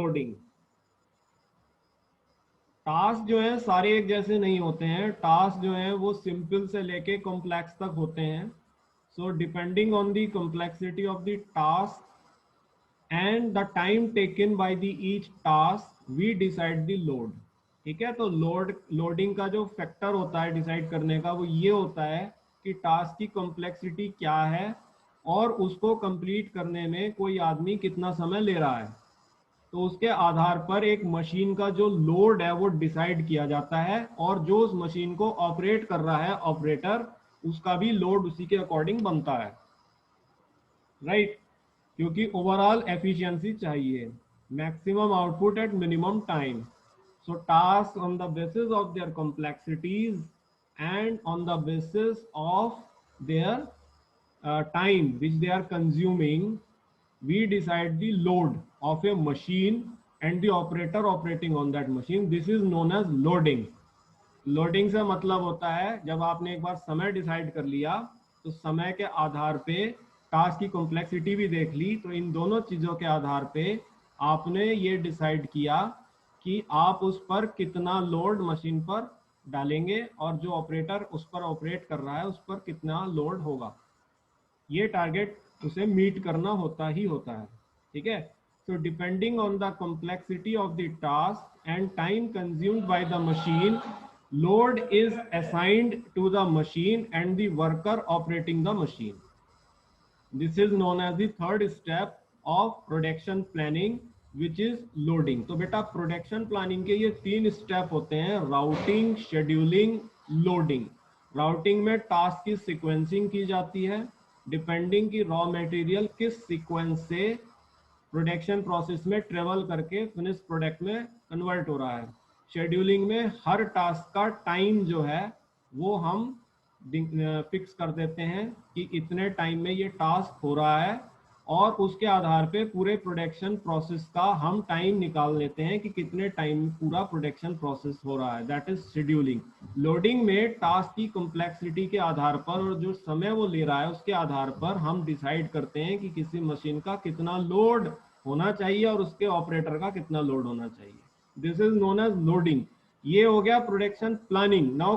Loading. Task जो है सारे एक जैसे नहीं होते हैं, टास्क जो है वो सिंपल से लेके कॉम्प्लेक्स तक होते हैं। So depending on the complexity of the task and the time taken by the each task we decide the load. ठीक है, तो लोडिंग का जो फैक्टर होता है डिसाइड करने का वो ये होता है कि टास्क की कॉम्प्लेक्सिटी क्या है और उसको कंप्लीट करने में कोई आदमी कितना समय ले रहा है। तो उसके आधार पर एक मशीन का जो लोड है वो डिसाइड किया जाता है, और जो उस मशीन को ऑपरेट कर रहा है ऑपरेटर, उसका भी लोड उसी के अकॉर्डिंग बनता है, राइट। क्योंकि ओवरऑल एफिशिएंसी चाहिए, maximum output at minimum time. So task on the basis of their complexities and on the basis of their time which they are consuming, we decide the load of a machine and the operator operating on that machine. This is known as loading. Loading से मतलब होता है जब आपने एक बार समय decide कर लिया तो समय के आधार पे टास्क की कॉम्प्लेक्सिटी भी देख ली, तो इन दोनों चीजों के आधार पे आपने ये डिसाइड किया कि आप उस पर कितना लोड मशीन पर डालेंगे और जो ऑपरेटर उस पर ऑपरेट कर रहा है उस पर कितना लोड होगा। ये टारगेट उसे मीट करना होता ही होता है। ठीक है, so depending on the complexity of the task and time consumed by the machine, load is assigned to the machine and the worker operating the machine. This is known as the third step of production planning which is loading. तो बेटा production planning के ये 3 step होते हैं: routing, scheduling, loading. Routing में task की sequencing की जाती है डिपेंडिंग की रॉ मटेरियल किस सीक्वेंस से प्रोडक्शन प्रोसेस में ट्रेवल करके फिनिश प्रोडक्ट में कन्वर्ट हो रहा है। शेड्यूलिंग में हर टास्क का टाइम जो है वो हम फिक्स कर देते हैं कि इतने टाइम में ये टास्क हो रहा है, और उसके आधार पे पूरे प्रोडक्शन प्रोसेस का हम टाइम निकाल लेते हैं कि कितने टाइम पूरा प्रोडक्शन प्रोसेस हो रहा है, दैट इज शेड्यूलिंग। लोडिंग में टास्क की कॉम्प्लेक्सिटी के आधार पर और जो समय वो ले रहा है उसके आधार पर हम डिसाइड करते हैं कि किसी मशीन का कितना लोड होना चाहिए और उसके ऑपरेटर का कितना लोड होना चाहिए। This is known as loading. ये हो गया प्रोडक्शन प्लानिंग। नाउ